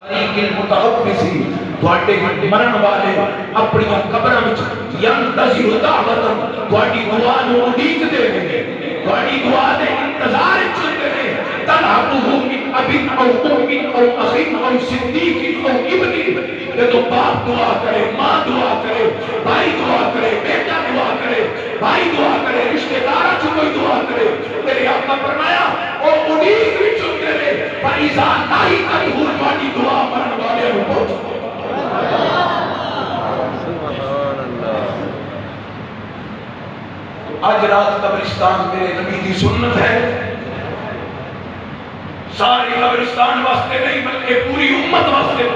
المتحفظی تواڈے مرن والے اپنی قبراں وچ ینتظر دعوتاں تواڈی دعا نوں اڈیک دے نے تواڈی دعا دے انتظار وچ ہوندے نے تلعبہ من اب او ام او اخ او صدیق او ابن جدوں باپ دعا کرے ماں دعا کرے بھائی دعا کرے بیٹا دعا کرے بھائی دعا کرے رشتہ دار چ کوئی دعا کرے میرے آقا فرمایا او اڈیک وچ ہوندے نے فاذا نہیں کرو تواڈی دعا مرن والے نوں پہنچ آج رات قبرستان میرے نبی دی سنت ہے ساری قبرستان واسطے نہیں بلکہ پوری امت واسطے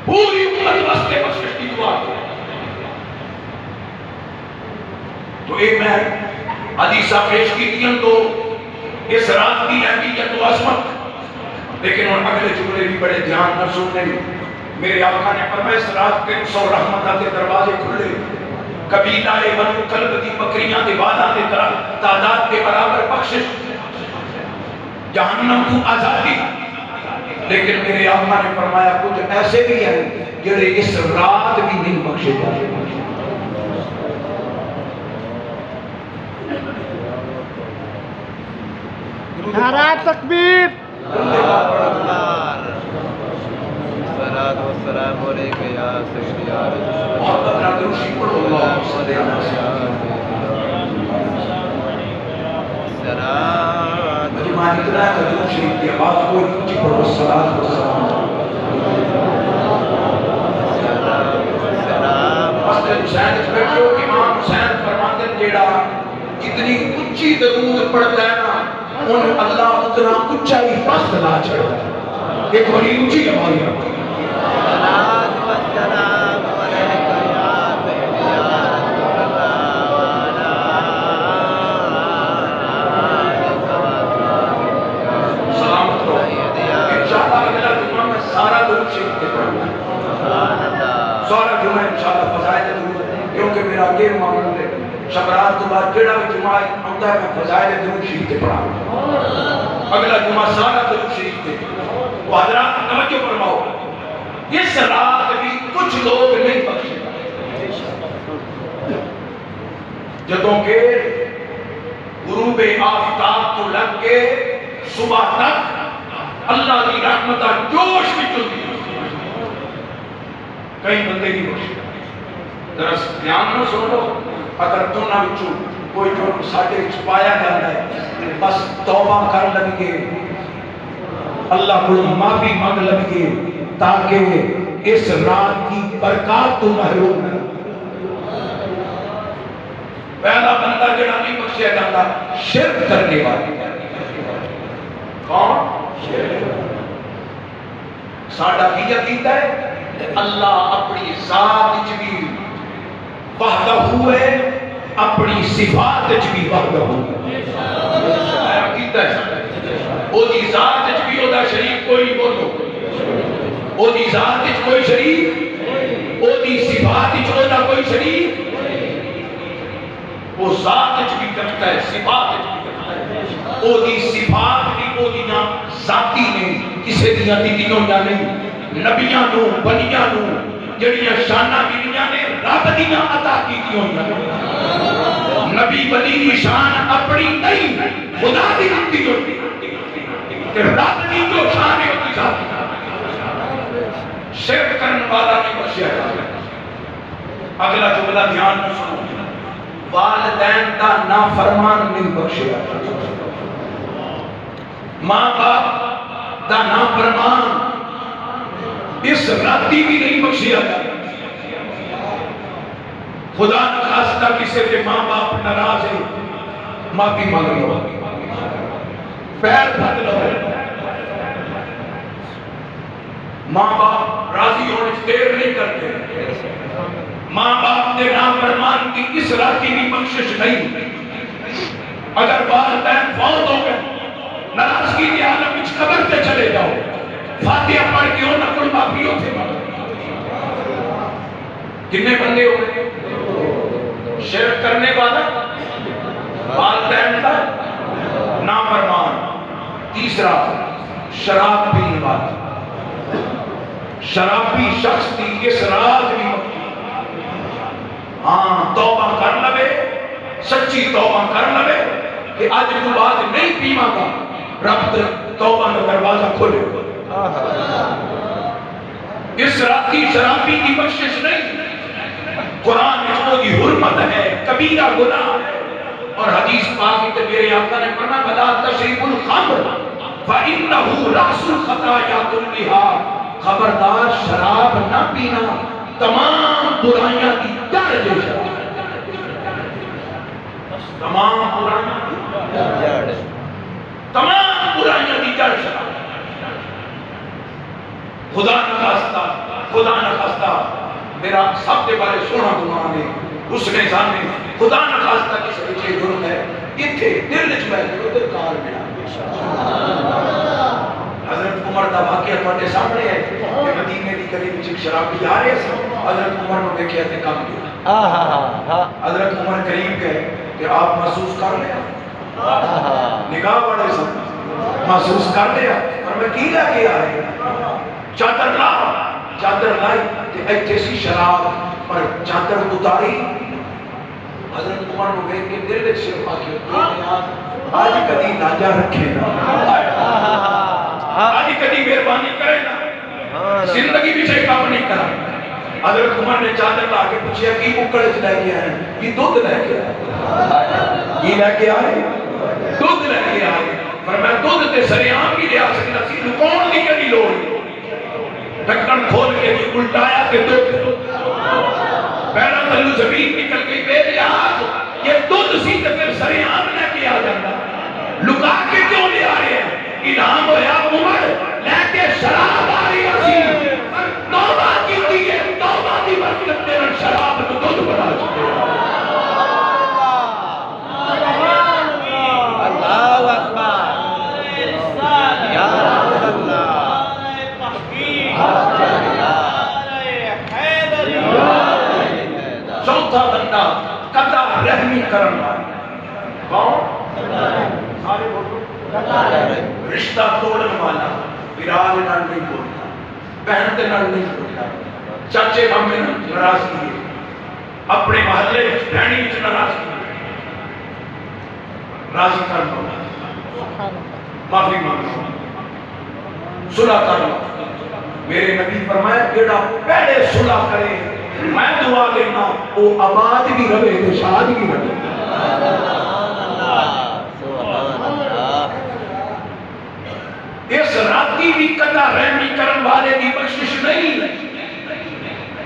پوری امت واسطے بخشش کی دعا تو ایک میں حدیثہ پیش کی دیا تو اس رات کی اہمیت و عظمت لیکن ان اگلے جملے بھی بڑے دھیان نہ سننے میرے آقا نے فرمایا اس رات 300 رحمتہ کے دروازے کھلے قبیلہ بنو کلب دی بکریاں دی والا دی تعداد کے برابر بخشش جہنم تو آزادی لیکن میرے آقا نے فرمایا کچھ ایسے بھی ہیں جنہیں اس رات بھی نہیں بخشے جائے نعرہ تکبیر والسلام علیکہ یا سیدی یا رسول محمد رضی اللہ صلی اللہ علیہ وسلم جماعت اتنا ہے کہ درود شریف کی آواز کوئی اونچی پڑھو الصلاۃ والسلام مسجد حسین اس بیٹھے ہو امام حسین فرماتے ہیں جیڑا جتنی اونچی درود پڑھتا ہے نا ان اللہ اتنا اونچا ہی پست لا چھڑتا ہے ایک بڑی اونچی آواز ہے سارا جمعہ انشاءاللہ فضائل درود کیونکہ میرا یہ معمول ہے شبرات تو بعد جڑا بھی جمعہ آتا ہے میں فضائل درود شریف تے پڑھا اگلا جمعہ سارا درود شریف تے تو حضرات توجہ فرماؤ اس رات بھی کچھ لوگ نہیں بخشے جدوں کہ غروب آفتاب تو لگ کے صبح تک اللہ کی رحمتہ جوش میں چلتی کئی بندے نہیں بخشے درس دھیان نہ سن لو اگر دونوں وچوں کوئی جرم ساڈے وچ پایا جاتا ہے بس توبہ کر لگے اللہ کو معافی مانگ لگے تاکہ اس رات کی برکات تو محروم نہ پہلا بندہ جڑا نہیں بخشیا جاتا شرک کرنے والا کون ساڈا کی عقیدہ ہے اللہ اپنی ذات وچ بھی وحدہ ہے اپنی صفات وچ بھی وحدہ ہے عقیدہ ہے او دی ذات وچ بھی اودا شریک کوئی نہیں بولو او دی ذات وچ کوئی شریک او دی صفات وچ اودا کوئی شریک وہ ذات وچ بھی کرتا ہے صفات وچ بھی کرتا ہے او دی صفات بھی او دی نا ذاتی نے کسے دیاں دتیاں یا نہیں نبیاں نو بنیاں نو جڑیاں شاناں ملیاں نے رب دیاں عطا کیتیاں ہوئیاں نبی ولی دی شان اپنی نہیں خدا دی دتی ہوتی کہ رب دی جو شان ہے اس ذات شرک کرنے والا نہیں بخشیا جاتا اگلا جملہ دھیان میں سنو والدین کا نافرمان نہیں بخشیا ماں باپ کا نافرمان اس راتی بھی نہیں بخشیا جاتا خدا نخواستہ کسی سے ماں باپ ناراض ہے معافی مانگ لو پیر پھٹ لو ماں باپ راضی ہونے سے دیر نہیں کرتے ماں باپ کے نافرمان کی اس راتی بھی بخشش نہیں اگر والدین فوت ہو گئے ناراضگی کے عالم وچ قبر پہ چلے جاؤ فاتحہ پڑھ کے انہاں کول معافی ہوتے کتنے بندے ہو گئے شرک کرنے والا والدین کا نافرمان تیسرا شراب پینے والا شرابی شخص کی اس رات بھی ہاں توبہ کر لوے سچی توبہ کر لوے کہ آج تو بعد نہیں پیما گا رب توبہ کا دروازہ کھولے اس رات کی شرابی کی بخشش نہیں قرآن اس کو کی حرمت ہے کبیرہ گناہ ہے اور حدیث پاک میں میرے آقا نے فرمایا بلا تشریب الخمر فإنه رأس الخطايا كلها خبردار شراب نہ پینا تمام برائیاں کی جڑ ہے تمام برائیاں کی جڑ شراب خدا نہ خواستہ میرا سب کے بارے سونا گمان ہے اس نے سامنے خدا نہ خواستہ کسی بچے جرم ہے اتھے دل وچ میں ادھر کار ملا حضرت عمر دا واقعہ تواڈے سامنے ہے کہ مدینے دی گلی وچ ایک شرابی آ رہے سن حضرت عمر نے دیکھیا تے کم گیا حضرت عمر قریب گئے کہ آپ محسوس کر لیا نگاہ بڑے سن محسوس کر لیا اور میں کی لے کے آئے چادر لائی کہ ایتھے سی شراب اور چادر اتاری حضرت عمر نے دیکھ کے دل وچ صرف آکھیا آج کدی لاجا رکھے نا آج کدی مہربانی کرے نا زندگی بھی سے کام نہیں کرا حضرت عمر نے چادر لا کے پوچھا کی اکڑ لے کے آئے یہ دودھ لے کے آئے یہ لے کے آئے دودھ لے کے آئے پر میں دودھ تے سریعام بھی لے آ سکتا سی کون دی کدی لوڑ ڈھکن کھول کے الٹایا کہ دودھ پہلا تلو زمین نکل گئی بے لحاظ یہ دودھ سی تے پھر سریعام لے کے آ جاتا لکا کے کیوں لے آ رہے ہیں انعام ہویا عمر لے کے شراب آ رہی ہے توبہ کی دیئے توبہ دی برکت تیرا شراب تو دودھ بنا چکے اللہ اکبر یا رسول اللہ چوتھا بندہ قطع رحمی کرن والا کون سارے بولو رشتہ توڑن والا برال نال نہیں بولتا بہن دے نال نہیں بولتا چاچے مامے نال ناراضگی ہے اپنے محلے بہنی وچ ناراضگی ہے راضی کرن والا معافی مانگو صلح کرو میرے نبی فرمایا جڑا پہلے صلح کرے میں دعا دینا وہ آباد بھی رہے تو شاد بھی رہے اس راتی بھی قطع رحمی کرن والے کی بخشش نہیں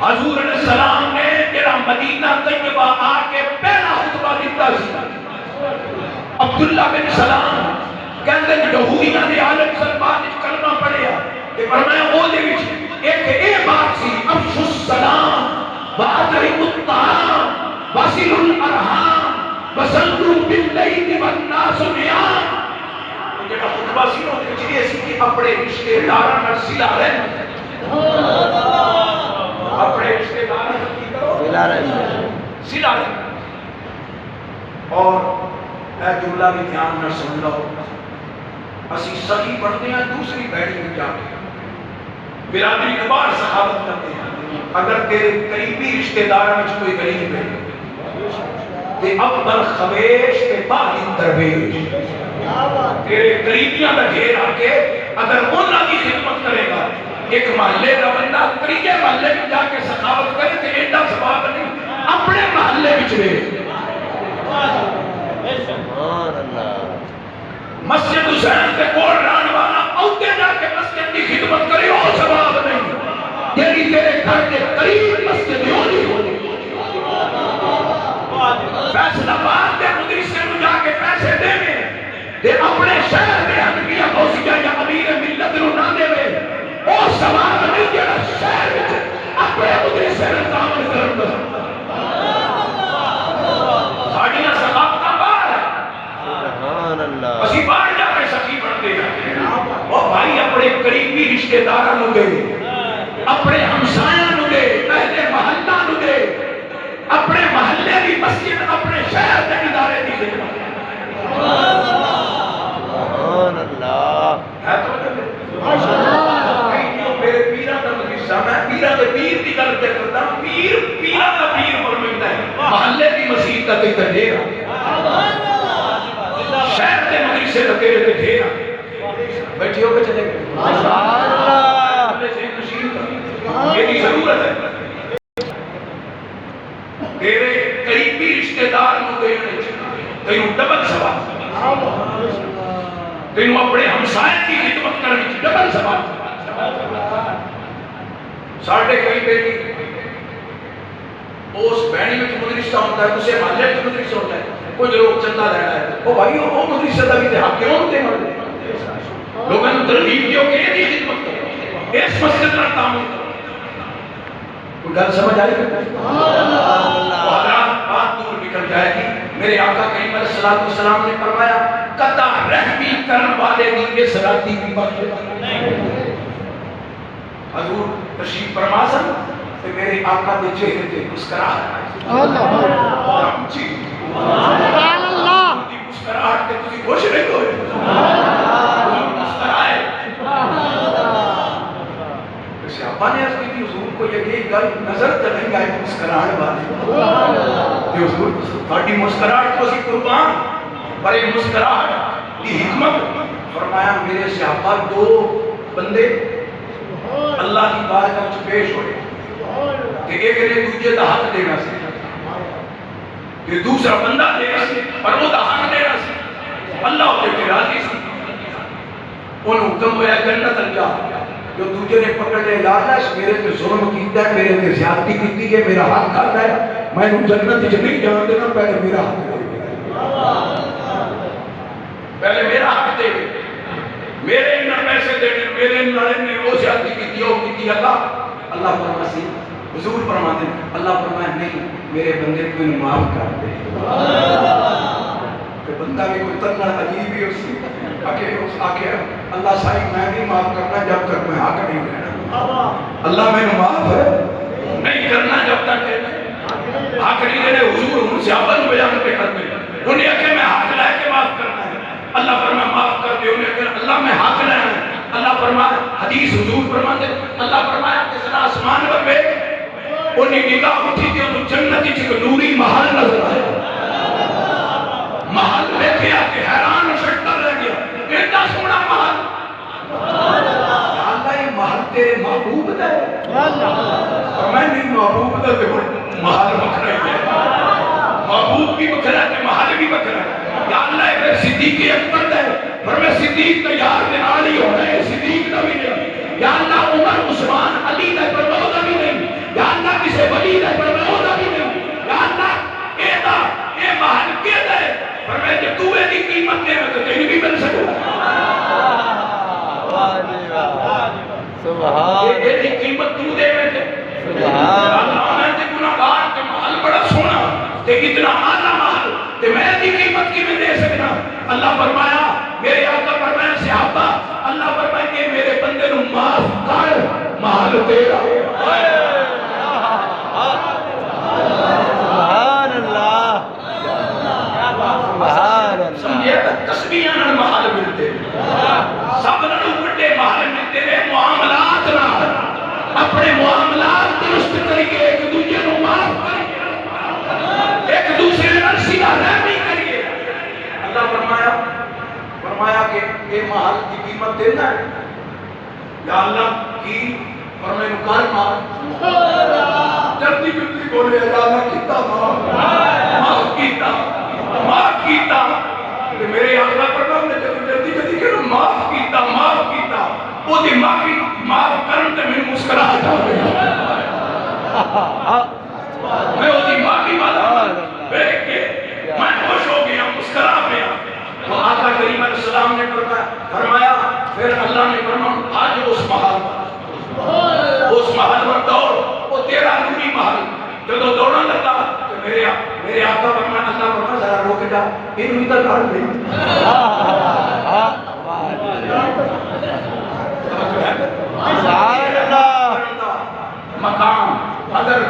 حضور علیہ السلام نے جڑا مدینہ طیبہ آ کے پہلا خطبہ دیتا سی عبداللہ بن سلام کہندے یہودیاں دی حالت سلمان وچ کلمہ پڑھیا کہ فرمایا او دے وچ ایک اے بات سی افشوا السلام واطعموا الطعام وصلوا الارحام وصلوا باللیل والناس نیام جڑا خطبہ سی او دے وچ یہ سی کہ اپنے رشتے داراں نال صلہ رحم اپنے رشتے داراں نال کی کرو صلہ رحم اور اے جملہ بھی دھیان نال سن لو اسی سخی بنتے ہیں دوسری بیٹی میں جا کے برادری کے باہر سخاوت کرتے ہیں اگر تیرے قریبی رشتہ داراں وچ کوئی غریب ہے تے افضل خویش تے بعد درویش تیرے قریبیاں دا گھیر آ کے اگر انہاں کی خدمت کرے گا ایک محلے دا بندہ تریجے محلے میں جا کے سخاوت کرے تے ایڈا ثواب نہیں اپنے محلے وچ رہے سبحان اللہ مسجد حسین کے کول رہن والا اوتے جا کے مسجد کی خدمت کرے او ثواب نہیں یعنی تیرے گھر کے قریب مسجد ہونی فیصلہ باد کے مدرسے میں جا کے پیسے دے میں تے اپنے شہر میں حنفیہ غوثیہ یا امیر ملت نو نہ دے میں او ثواب نہیں جڑا شہر وچ اپنے مدرسے نال تعامل کردا ساڈیاں ثقافتاں باہر ہے سبحان اللہ اسی باہر جا کے سخی بنتے ہیں اور بھائی اپنے قریبی رشتہ داراں نو دے اپنے ہمسایاں نو دے اہل محلہ نو دے اپنے محلے دی مسجد اپنے شہر دے ادارے دی خدمت سبحان اللہ دے پیر دی گل تے کردا پیر پیرا دا پیر فرماندا ہے محلے دی مسجد دا تے ڈیرا شہر دے مدرسے دا تیرے تے ڈیرا بیٹھے ہو کے چلے گئے اللہ میری ضرورت ہے تیرے قریبی رشتہ دار نو دینے تینوں ڈبل ثواب تینوں اپنے ہمسائے کی خدمت کرنے کی ڈبل ثواب ساڑھے کئی بیٹی اس بہنی میں مدرسہ ہوتا ہے اسے محلے میں مدرسہ ہوتا ہے کوئی لوگ چندہ لینا ہے وہ بھائی وہ مدرسہ دا بھی تھے آپ کیوں ہوتے مرد لوگوں نے ترغیب دیو کہ یہ دی خدمت کرو اس مسجد نہ تعمل کرو کوئی گل سمجھ آئی کہ حضرات بات دور نکل جائے گی میرے آقا کریم علیہ السلام نے فرمایا قطع رحمی کرن والے دی اس راتی بھی بخشے حضور تشریف فرما سن کہ میرے آقا دے چہرے تے مسکراہٹ اللہ سبحان اللہ مسکراہٹ تے تسی خوش نہیں ہوئے مسکرائے صحابہ نے اس کی حضور کو یہ گل نظر تے نہیں آئی مسکراہٹ والی کہ حضور تھوڑی مسکراہٹ کو سی قربان پر یہ مسکراہٹ دی حکمت فرمایا میرے صحابہ دو بندے اللہ کی بارگاہ وچ پیش ہوئے کہ ایک نے دوسرے دا حق دینا سی کہ دوسرا بندہ دینا سی پر وہ دا حق دینا سی اللہ ہوتے کے راضی سی انہوں حکم ہویا جنت جا جو دوسرے نے پکڑ لے لالا اس میرے تے ظلم کیتا ہے میرے تے زیادتی کیتی ہے میرا حق کرتا ہے میں انہوں جنت وچ نہیں جان دینا پہلے میرا حق دے پہلے میرا حق دے میرے انہاں پیسے دینے میرے انہاں نے وہ زیادتی کیتی ہو کیتی اللہ فرما سی حضور فرماتے ہیں اللہ فرمائے نہیں میرے بندے کو انہیں معاف کر دے کہ بندہ بھی کوئی تنہ عجیب ہی اسی آکے اللہ صاحب میں نہیں معاف کرنا جب تک میں حق نہیں رہنا اللہ میں نے معاف نہیں کرنا جب تک حق نہیں دینے حضور ان سے آباد بیان پہ کرتے انہیں کہ میں حق لائے کے معاف کرنا ہے اللہ فرمائے معاف کر دے انہیں کہ اللہ میں حق لائے ہیں اللہ فرمائے حدیث حضور فرماتے اللہ فرمایا کہ ذرا آسمان پر بے انہیں نگاہ اٹھی تھی انہوں جنتی چک نوری محل نظر آئے محل لے کے آتے حیران و شکر رہ گیا اتنا سونا محل اللہ یہ محل تیرے محبوب دے اور میں نہیں محبوب دے محل بکھرا ہے محبوب بھی بکھرا ہے محل بھی بکھرا ہے یا اللہ اگر صدیق اکبر دے پر میں صدیق تیار دنال ہی ہونا ہے صدیق نبی نہیں یا اللہ عمر عثمان علی دے پر مودا بھی نہیں یا اللہ کسے ولی دے پر مودا بھی نہیں یا اللہ اے محل کے دے پر میں جب تو ایدی قیمت دے میں تو تینی بھی مل سکوں سبحان ایدی قیمت تو دے میں تے سبحان اللہ میں تے گناہگار کے محل بڑا سونا تے اتنا آلہ محل تے میں ایدی قیمت کی میں دے سکنا اللہ فرمایا میرے آقا فرمایا صحابہ اللہ فرمایا کہ میرے بندے نو معاف کر محل تیرا سبحان اللہ سبحان اللہ سمجھے تسبیحاں نال محل ملتے سب نال بڑے محل ملتے نے معاملات نال اپنے معاملات درست کریے ایک دوسرے نو معاف کریے ایک دوسرے نال صلہ رحمی کریے اللہ فرمایا کہ یہ محل کی قیمت دینا ہے یا اللہ کی فرمائے نکال مار جلدی جلدی بولے یا اللہ کیتا معاف کیتا کہ میرے آقا فرمائے نے جلدی جلدی کہ معاف کیتا وہ دی معاف کرن تے میں مسکراہٹ آ گئی میں وہ دی معافی والا دیکھ کے میں خوش ہو گیا مسکرا گیا تو آقا کریم علیہ السلام نے فرمایا پھر اللہ نے فرمایا آج اس محل پر دوڑ وہ تیرا نوری محل جو دوڑا لگا تو میرے آقا فرمایا اللہ فرمایا ذرا روک جا انہوں تک کھڑ دیں مقام اگر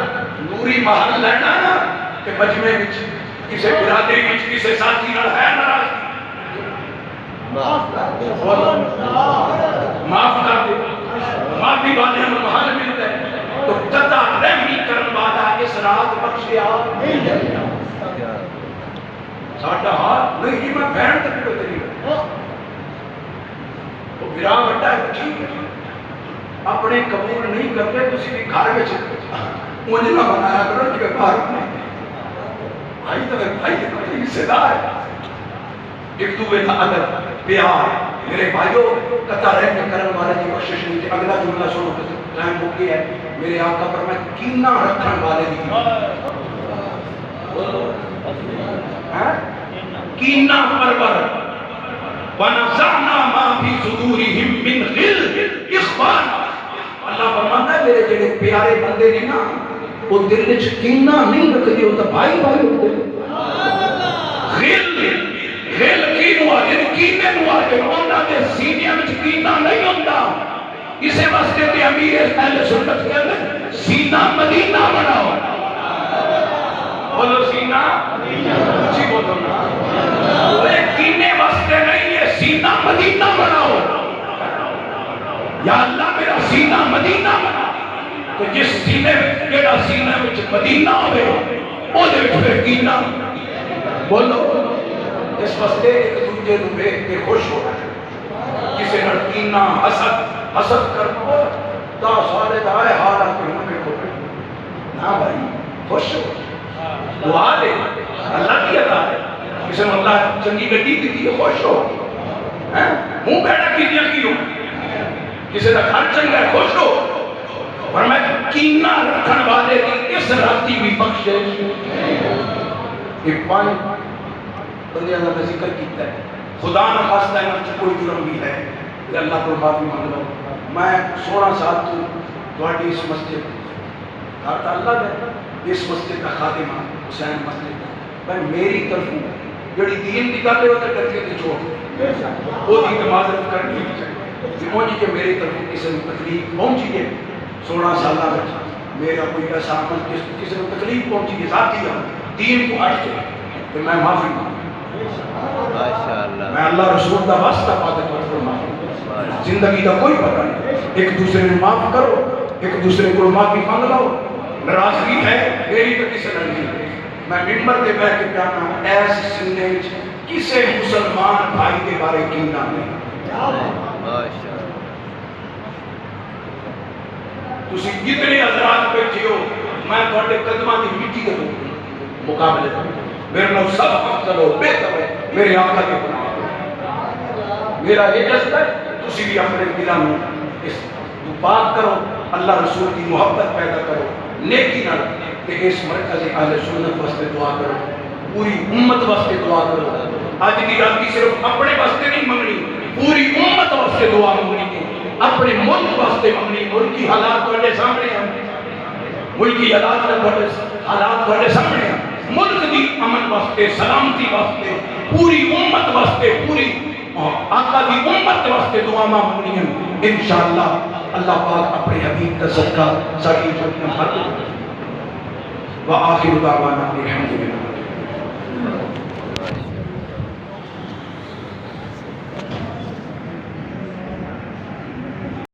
نوری محل لینا نا کہ بجمے وچ کسے برادری وچ کسے ساتھی نال ہے ناراضگی معاف کر دے معافی والے ہم محل ملتا ہے تو حسنات بخشیا ساڈا ہاتھ نہیں جی میں بہن تک پہ تیری وہ برا بڑا ہے ٹھیک ہے اپنے قبول نہیں کرتے کسی بھی گھر میں مجھے نہ بنایا کرو کہ باہر بھائی تو بھائی ہے حصے دار ایک دوسرے کا ادب پیار میرے بھائیوں قطع رحم کرم والے کی بخشش نہیں تھی اگلا جملہ سنو ٹائم ہو گیا ہے میرے آقا پر میں کینہ رکھن والے دی کینہ پرور ونزعنا ما فی صدورہم من غل اخوان اللہ فرماتا ہے میرے جڑے پیارے بندے نے نا وہ دل وچ کینہ نہیں رکھ دی ہوتا بھائی بھائی ہوتے غل غل کینو آجن کینے نو آجن انہاں دے سینیاں وچ کینہ نہیں ہوتا اسے واسطے تے امیر اہل سنت کے اندر سینہ مدینہ بناؤ بولو سینہ اچھی بولو نا وہ کینے واسطے نہیں ہے سینہ مدینہ بناؤ یا اللہ میرا سینہ مدینہ بنا تو جس سینے جڑا سینہ وچ مدینہ ہوئے او دے وچ پھر کینہ بولو اس واسطے ایک دوسرے نو دیکھ کے خوش ہو کسی نال کینہ حسد کرو تا سارے دائے حالات کے ہمیں کو نا بھائی خوش ہو دعا دے اللہ کی عطا ہے کسی نے اللہ چنگی گڈی دیتی ہے خوش ہو منہ بیٹھا کیتیاں کی ہو کسی کا گھر چنگا ہے خوش ہو اور میں کینہ رکھن والے کی اس راتی بھی بخشے ایک پانی بندے اللہ کا ذکر کیتا ہے خدا نہ خواستہ ہے مجھ کوئی جرم بھی ہے کہ اللہ کو معافی مانگ لو میں 16 سال تو اس مسجد کہتا اللہ دے اس مسجد کا خادم حسین مسجد میں میری طرف جڑی دین دی گل ہے وہ تے کر کے تے چھوڑ وہ دی معذرت کرنی چاہیے پہنچی کہ میری طرف کسی کو تکلیف پہنچی ہے 16 سالہ بچہ میرا کوئی ایسا عمل کسی کو تکلیف پہنچی ہے ذاتی ہے دین کو ہٹ کے کہ میں معافی مانگ میں اللہ رسول کا واسطہ پاتے پر معافی زندگی کا کوئی پتہ نہیں ایک دوسرے نے معاف کرو ایک دوسرے کو معافی مانگ لو ناراضگی ہے میری تو کسی نے نہیں میں ممبر دے بیٹھ کے کہنا ایس سینے وچ کسی مسلمان بھائی کے بارے کینہ نہیں تسی جتنے حضرات بیٹھے ہو میں تھوڑے قدماں دی مٹی دے مقابلے میرے نو سب افضل ہو بہتر ہے میرے آقا کے بنا میرا یہ جذبہ ہے تسی بھی اپنے دلوں میں اس بات کرو اللہ رسول کی محبت پیدا کرو نیکی نہ کہ اس مرکز اہل سنت واسطے دعا کرو پوری امت واسطے دعا کرو آج کی رات صرف اپنے واسطے نہیں منگنی پوری امت واسطے دعا منگنی اپنے ملک واسطے منگنی ملکی حالات تھوڑے سامنے ہیں ملکی حالات تھوڑے سامنے ہیں ملک دی امن واسطے سلامتی واسطے پوری امت واسطے پوری آقا دی امت واسطے دعا منگنی ہیں انشاءاللہ اللہ پاک اپنے حبیب کا صدقہ ساری جوتیاں بھر دے وآخر دعوانا الحمدللہ